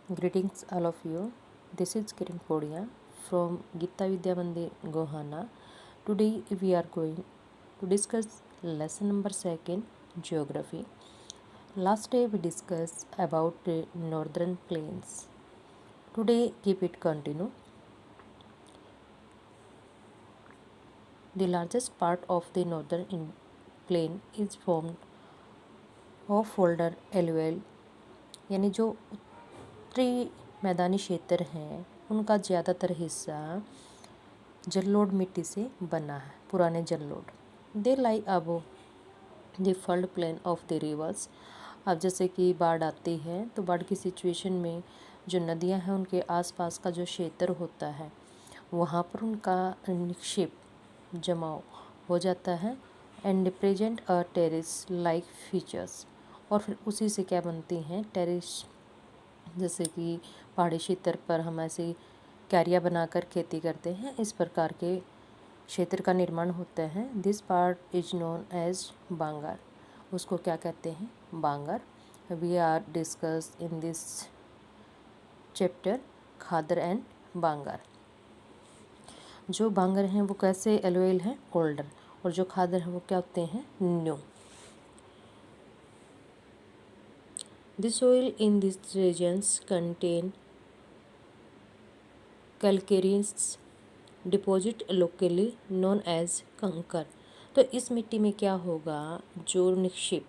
Greetings, all of you. This is Kiran Podia from Gita Vidya Mandir, Gohana. Today we are going to discuss lesson number 2, Geography. Last day we discussed about the northern plains. Today keep it continue. The largest part of the northern plain is formed of folder alluvial, यानी जो उत्तरी मैदानी क्षेत्र हैं उनका ज़्यादातर हिस्सा जलोढ़ मिट्टी से बना है, पुराने जलोढ़। They lie above the flood plain of the rivers. अब जैसे कि बाढ़ आती है तो बाढ़ की सिचुएशन में जो नदियां हैं उनके आसपास का जो क्षेत्र होता है वहाँ पर उनका निक्षेप जमाव हो जाता है and present a terrace like features. और फिर उसी से क्या बनती हैं टेरिस, जैसे कि पहाड़ी क्षेत्र पर हम ऐसी क्यारियाँ बनाकर खेती करते हैं, इस प्रकार के क्षेत्र का निर्माण होता है। This part is known as bhangar. उसको क्या कहते हैं? Bhangar. We are discuss in this chapter khadar and bhangar. जो बांगर हैं वो कैसे एलुएल हैं? ओल्डर। और जो खादर हैं वो क्या होते हैं? New. The soil in these regions contain calcareous deposit locally known as कंकर। तो इस मिट्टी में क्या होगा? जो निक्षेप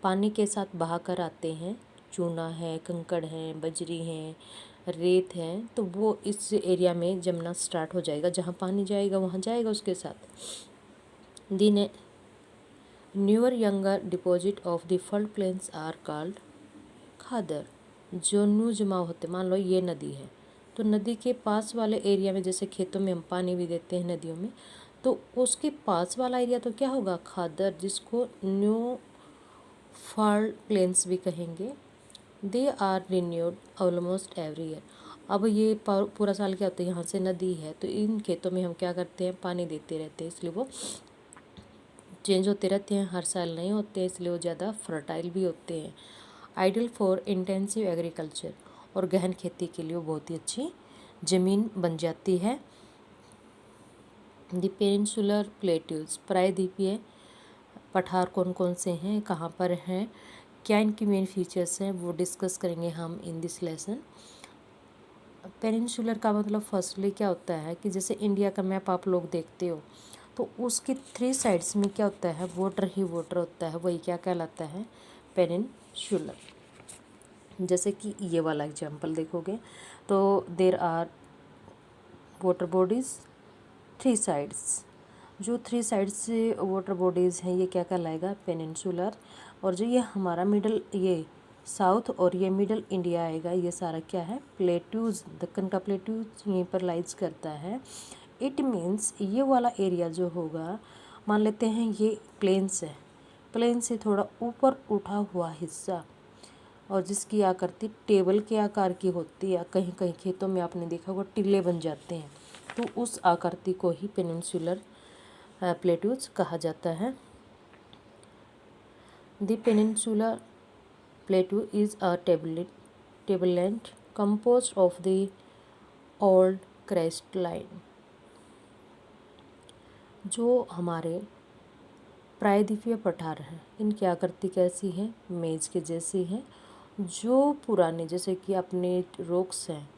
पानी के साथ बहाकर आते हैं, चूना है, कंकड़ है, बजरी है, रेत है, तो वो इस एरिया में जमना स्टार्ट हो जाएगा। जहाँ पानी जाएगा वहाँ जाएगा उसके साथ। The newer younger deposit of the flood plains are called khadar. जो न्यू जमाव होते, मान लो ये नदी है तो नदी के पास वाले एरिया में, जैसे खेतों में हम पानी भी देते हैं नदियों में, तो उसके पास वाला एरिया तो क्या होगा? खादर, जिसको न्यू फ्लड प्लेन्स भी कहेंगे। They are renewed almost every year. अब ये पूरा साल क्या होता है, यहाँ से नदी है तो इन खेतों में हम क्या करते हैं? पानी देते रहते हैं, इसलिए वो चेंज होते रहते हैं, हर साल नहीं होते हैं, इसलिए वो ज़्यादा फर्टाइल भी होते हैं। आइडियल फॉर इंटेंसिव एग्रीकल्चर, और गहन खेती के लिए वो बहुत ही अच्छी ज़मीन बन जाती है। द पेनिनसुलर प्लेट्यूज, प्रायद्वीपीय पठार कौन कौन से हैं, कहाँ पर हैं, क्या इनकी मेन फीचर्स हैं, वो डिस्कस करेंगे हम इन दिस लेसन। पेनिनसुलर का मतलब फर्स्टली क्या होता है कि जैसे इंडिया का मैप आप लोग देखते हो तो उसकी 3 साइड्स में क्या होता है? वाटर ही वाटर होता है, वही क्या कहलाता है? पेनिनसुलर। जैसे कि ये वाला एग्जांपल देखोगे तो there are water bodies 3 sides. जो 3 साइड्स से वाटर बॉडीज़ हैं ये क्या कहलाएगा? पेनिनसुलर। और जो ये हमारा मिडल, ये साउथ और ये मिडल इंडिया आएगा, ये सारा क्या है? प्लेट्यूज। दक्कन का प्लेट्यूज यहीं पर लाइज करता है। इट मीन्स ये वाला एरिया जो होगा, मान लेते हैं ये प्लेन्स है, प्लेन से थोड़ा ऊपर उठा हुआ हिस्सा, और जिसकी आकृति टेबल के आकार की होती है, कहीं कहीं खेतों में आपने देखा होगा टिल्ले बन जाते हैं, तो उस आकृति को ही पेनिनसुलर प्लेट्यूज कहा जाता है। The peninsular plateau is a tableland composed of the old crystalline। जो हमारे प्रायद्वीपीय पठार हैं इनकी आकृति कैसी है? मेज के जैसी है। जो पुराने जैसे कि अपने रॉक्स हैं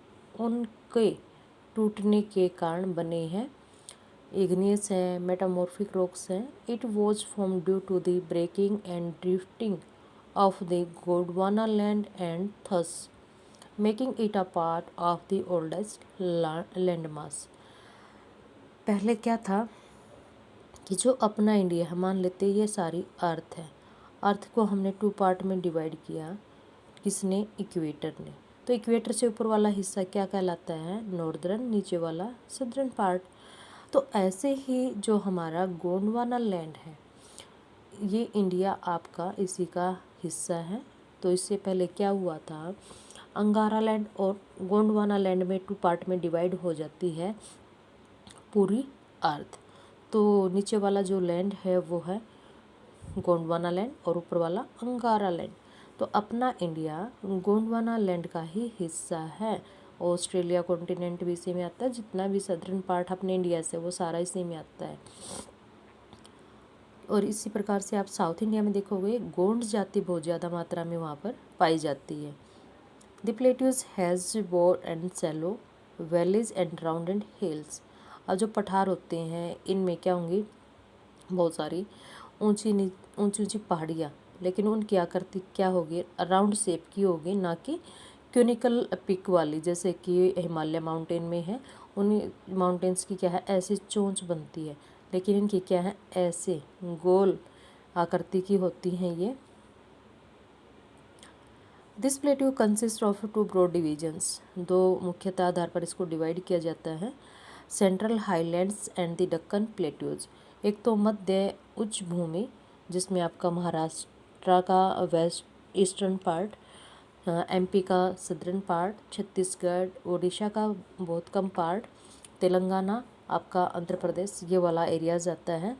उनके टूटने के कारण बने हैं, इग्नियस हैं, मेटामॉर्फिक रॉक्स हैं। It was form due to the breaking and drifting of the Gondwana land and thus making it a part of the oldest landmass. पहले क्या था कि जो अपना इंडिया है, मान लेते ये सारी अर्थ है, अर्थ को हमने 2 पार्ट में डिवाइड किया, किसने? इक्वेटर ने। तो इक्वेटर से ऊपर वाला हिस्सा क्या कहलाता है? नॉर्दर्न। नीचे वाला सदर्न पार्ट। तो ऐसे ही जो हमारा गोंडवाना लैंड है ये इंडिया आपका इसी का हिस्सा है। तो इससे पहले क्या हुआ था? अंगारा लैंड और गोंडवाना लैंड में 2 पार्ट में डिवाइड हो जाती है पूरी अर्थ। तो नीचे वाला जो लैंड है वो है गोंडवाना लैंड और ऊपर वाला अंगारा लैंड। तो अपना इंडिया गोंडवाना लैंड का ही हिस्सा है। ऑस्ट्रेलिया कॉन्टिनेंट भी इसी में आता है, जितना भी सदर्न पार्ट अपने इंडिया से वो सारा इसी में आता है। और इसी प्रकार से आप साउथ इंडिया में देखोगे गोंड जाति बहुत ज़्यादा मात्रा में वहाँ पर पाई जाती है। The plateaus has broad and shallow valleys and rounded hills. और जो पठार होते हैं इनमें क्या होंगी, बहुत सारी ऊंची ऊंची पहाड़ियाँ, लेकिन उनकी आकृति क्या होगी, राउंड शेप की होगी, ना कि क्यूनिकल पिक वाली, जैसे कि हिमालय माउंटेन में है। उन माउंटेन्स की क्या है, ऐसी चोंच बनती है, लेकिन इनकी क्या है, ऐसे गोल आकृति की होती हैं ये। This plateau consist of two broad divisions. दो मुख्यतः आधार पर इसको डिवाइड किया जाता है, central highlands and the Deccan plateaus. एक तो मध्य उच्च भूमि, जिसमें आपका महाराष्ट्र का वेस्ट ईस्टर्न पार्ट, एमपी का सदर्न पार्ट, छत्तीसगढ़ उड़ीसा का बहुत कम पार्ट, तेलंगाना आपका आंध्र प्रदेश, ये वाला एरियाज आता है।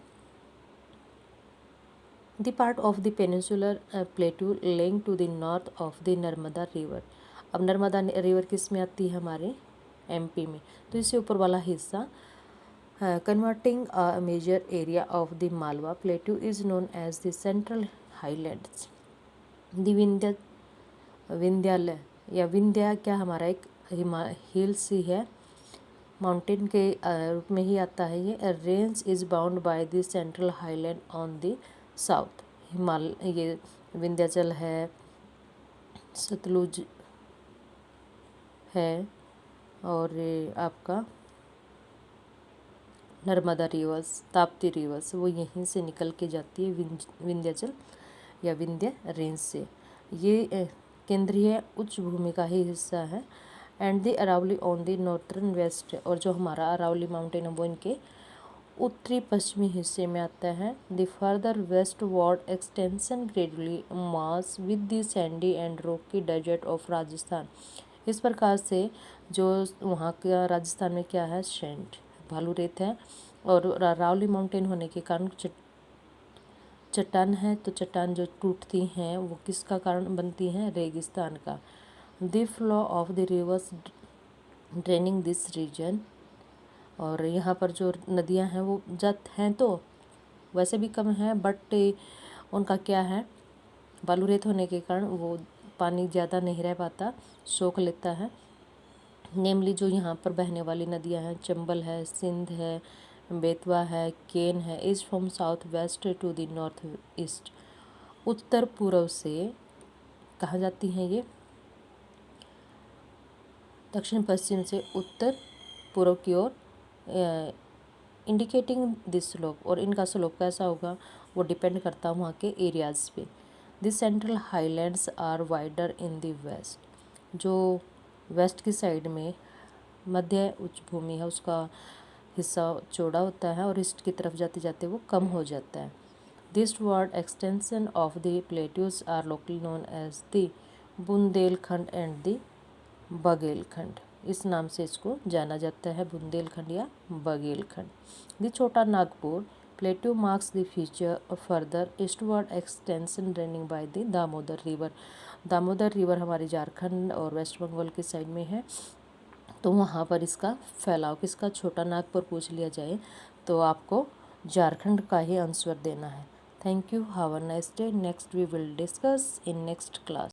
The part of the peninsular plateau link to the north of the Narmada river. अब नर्मदा रिवर किस में आती है, हमारे एमपी में, तो इससे ऊपर वाला हिस्सा converting a major area of the Malwa plateau is known as the central highlands. The Vindhyalaya या विंध्या क्या हमारा एक हिल्स ही है, माउंटेन के रूप में ही आता है ये। Range is bound by the central highland on the south. ये विंध्याचल है, सतलुज है, और ये आपका नर्मदा रिवर्स, ताप्ती रिवर्स, वो यहीं से निकल के जाती है विंध्याचल या विंध्य रेंज से। ये केंद्रीय उच्च भूमि का ही हिस्सा है। And the Aravalli on the northern west, और जो हमारा अरावली माउंटेन है वो इनके उत्तरी पश्चिमी हिस्से में आता है। The further westward extension gradually mass with the sandy and rocky desert of Rajasthan. इस प्रकार से जो वहाँ का राजस्थान में क्या है, सैंड भालू रेत है, और अरावली माउंटेन होने के कारण चट्टान है, तो चट्टान जो टूटती हैं वो किसका कारण बनती हैं, रेगिस्तान का। The flow of the rivers draining this region, और यहाँ पर जो नदियाँ हैं वो जत हैं तो वैसे भी कम है, बट उनका क्या है, बालू रेत होने के कारण वो पानी ज़्यादा नहीं रह पाता, सोख लेता है। नेमली जो यहाँ पर बहने वाली नदियाँ हैं, चंबल है, सिंध है, बेतवा है, केन है, is from south west to the north east. उत्तर पूर्व से कहाँ जाती हैं ये, दक्षिण पश्चिम से उत्तर पूर्व की ओर, इंडिकेटिंग दिस स्लोप। और इनका स्लोप कैसा होगा वो डिपेंड करता है वहाँ के एरियाज़ पे। This central highlands are wider in the west. जो वेस्ट की साइड में मध्य उच्च भूमि है उसका हिस्सा चौड़ा होता है, और ईस्ट की तरफ जाते जाते वो कम हो जाता है। This ward extension of the plateaus are locally known as the Bundelkhand and the Baghelkhand. इस नाम से इसको जाना जाता है, बुंदेलखंड या बघेलखंड। द छोटा Nagpur plateau marks the future further eastward extension running by the Damodar river. Damodar river हमारे झारखंड और वेस्ट बंगाल की साइड में है, तो वहाँ पर इसका फैलाव किसका, छोटा नागपुर पूछ लिया जाए तो आपको झारखंड का ही आंसर देना है। Thank you, have a nice day. Next we will discuss in next class.